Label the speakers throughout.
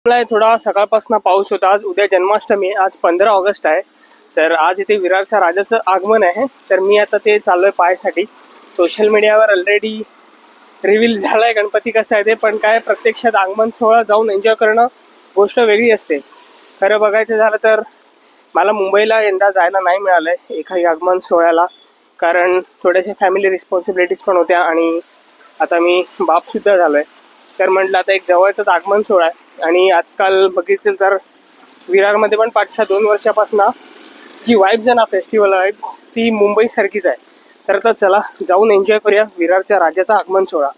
Speaker 1: थोडा सकाळपासून पाऊस होता. आज उद्या जन्माष्टमी आहे. आज 15 ऑगस्ट आहे. तर आज इथे विरारच्या राजाचं आगमन आहे. तर मी आता ते चाललोय पाहायसाठी. सोशल मीडियावर ऑलरेडी रिव्हील झालाय गणपती कसा आहे ते, पण काय प्रत्यक्षात आगमन सोहळा जाऊन एन्जॉय करणं गोष्ट वेगळी असते. खरं बघायचं झालं तर मला मुंबईला यंदा जायला नाही मिळालंय एखादी आगमन सोहळ्याला, कारण थोड्याशा फॅमिली रिस्पॉन्सिबिलिटीज पण होत्या आणि आता मी बापसुद्धा झालोय. तर म्हटलं आता एक जवळचाच आगमन सोहळा आहे आणि आजकाल बघितलं तर विरारमध्ये पण 5-2 वर्षापासून जी वाईब्स आहे ना, फेस्टिवल वाईब्स, ती मुंबईसारखीच आहे. तर आता चला जाऊन एन्जॉय करूया विरारच्या राजाचा आगमन सोहळा.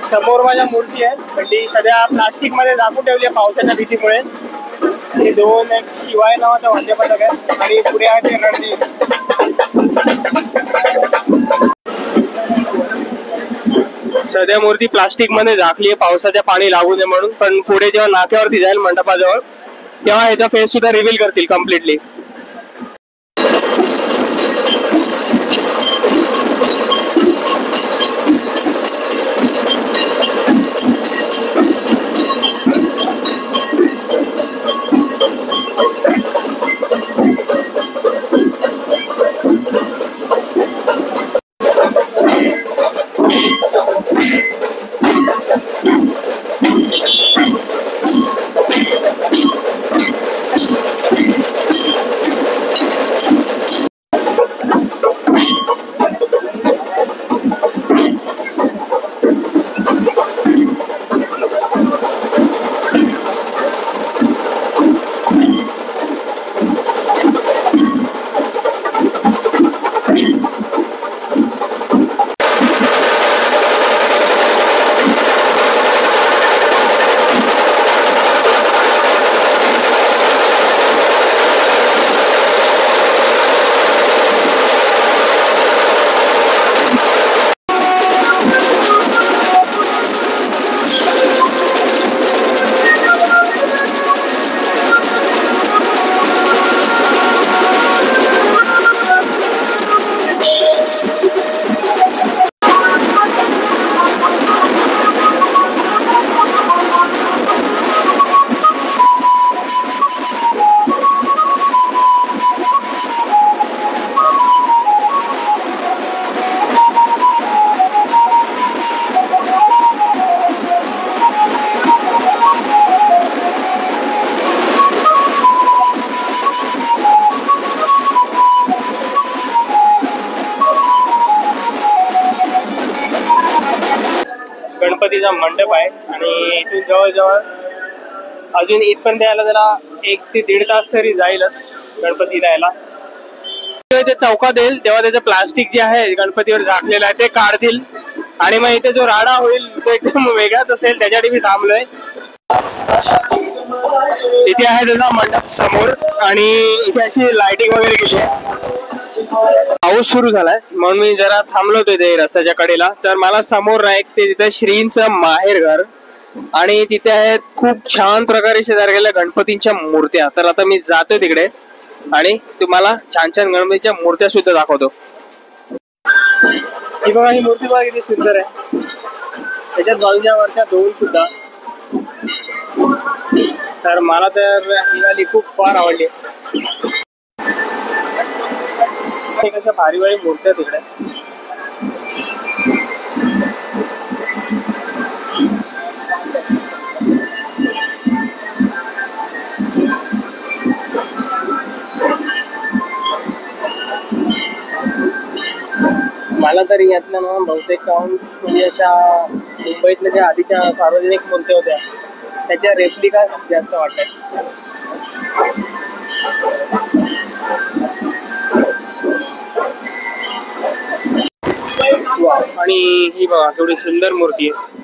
Speaker 1: समोर माझ्या मूर्ती आहे, पण ती सध्या प्लास्टिक मध्ये झाकून ठेवली आहे पावसाच्या भीतीमुळे. हे दोन एक शिवाय नावाचा वाद्यपथक आहे आणि पुढे आहे ते रणजित. सध्या मूर्ती प्लास्टिक मध्ये झाकली आहे पावसाच्या पाणी लागू नये म्हणून, पण पुढे जेव्हा नाक्यावरती जाईल मंडपाजवळ तेव्हा ह्याचा फेस सुद्धा रिव्हील करतील कम्प्लिटली. गणपतीचा मंडप आहे आणि इथून जवळजवळ अजून इथपर्यंत यायला जरा 1 ते 1.5 तास तरी जाईलच गणपती यायला. ते चौकात येईल तेव्हा त्याचं प्लास्टिक जे आहे गणपतीवर झाकलेलं आहे ते काढतील आणि मग इथे जो राडा होईल तो एकदम वेगळाच असेल. त्याच्यासाठी मी थांबलोय. इथे आहे त्याचा मंडप समोर आणि इथे अशी लाइटिंग वगैरे केली आहे. पाऊस सुरू झालाय म्हणून मी जरा थांबलो होतो इथे रस्त्याच्या कडेला. तर मला समोर ऐकते तिथे श्रींचं माहेरघर आणि तिथे आहेत खूप छान प्रकारे तयार केलेल्या गणपतींच्या मूर्त्या. तर आता मी जातोय तिकडे आणि तुम्हाला छान छान गणपतीच्या मूर्त्या सुद्धा दाखवतो. ही बघा, ही मूर्ती बघा किती सुंदर आहे. त्याच्यात बाजूच्या वरच्या 2 सुद्धा. तर मला तर ही वाली खूप फार आवडली. कशा भारी भारी मूर्त्या तिकडे. मला तरी यातल्या ना बहुतेक म्हणजे अशा मुंबईतल्या ज्या आधीच्या सार्वजनिक मूर्त्या होत्या त्याच्या रेप्लिका जास्त वाटतात. आणि ही बघा केवढी सुंदर मूर्ती आहे.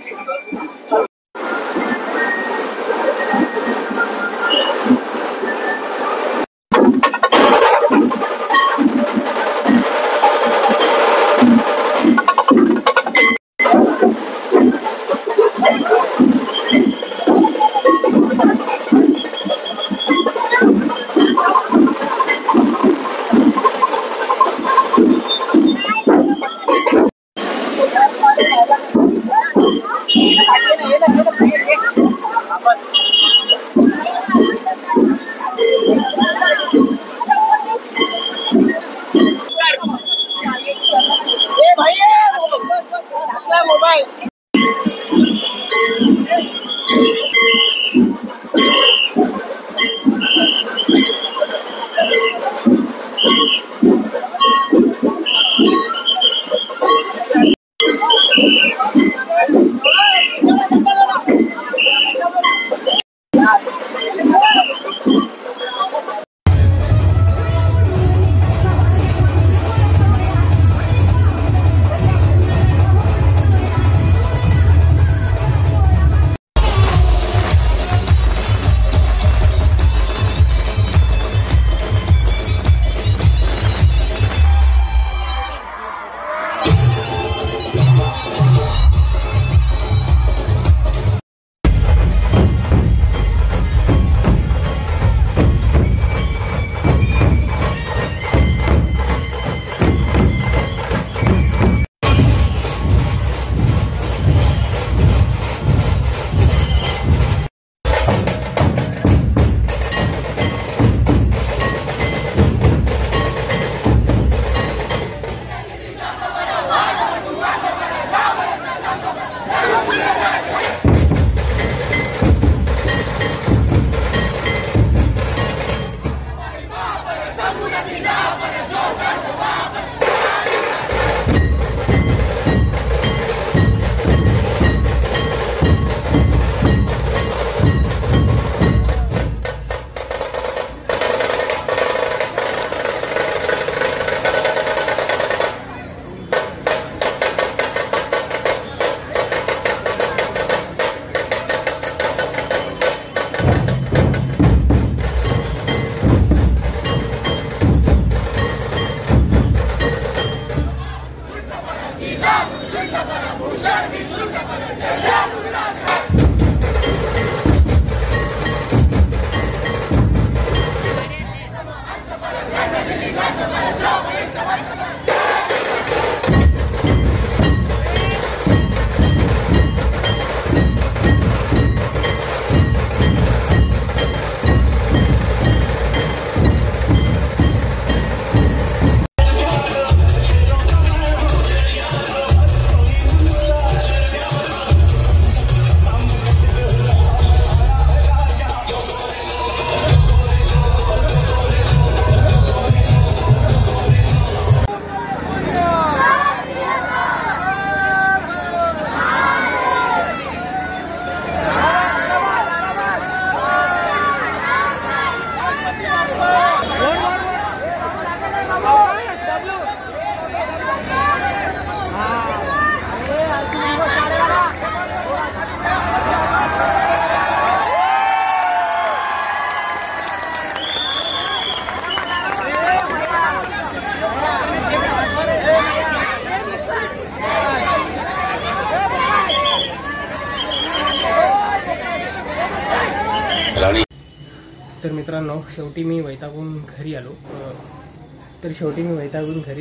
Speaker 1: तर मित्रांनो शेवटी मी वैतागून घरी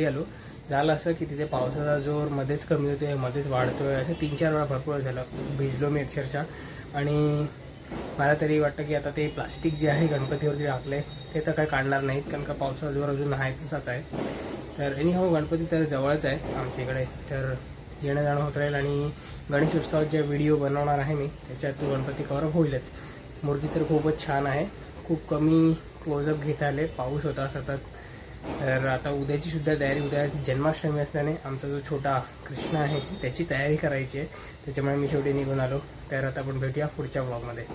Speaker 1: आलो. झालं असं की तिथे पावसाचा जोर मध्येच कमी होतोय मध्येच वाढतोय, असं 3-4 वेळा भरपूर झालं. भिजलो मी अक्षरशः. आणि मला तरी वाटतं की आता ते प्लास्टिक जे आहे गणपतीवरती टाकले ते तर काय काढणार नाहीत, कारण का पावसाचा जोर अजून आहे तसाच आहे. तर गणपती तर जवळच आहे आमच्या इकडे, तर येणं जाणं होत राहील. आणि गणेश उत्सवात जे व्हिडिओ बनवणार आहे मी त्याच्यात गणपती कव्हर होईलच. मूर्ती तर खूपच छान आहे. खूप कमी क्लोजअप घेता आले, पाऊस होता सतत तर आता उद्याची सुद्धा तयारी, उद्या जन्माष्टमी असल्याने आमचा जो छोटा कृष्ण आहे त्याची तयारी करायची आहे, त्याच्यामुळे मी शेवटी निघून आलो. तर आता आपण भेटूया पुढच्या ब्लॉगमध्ये.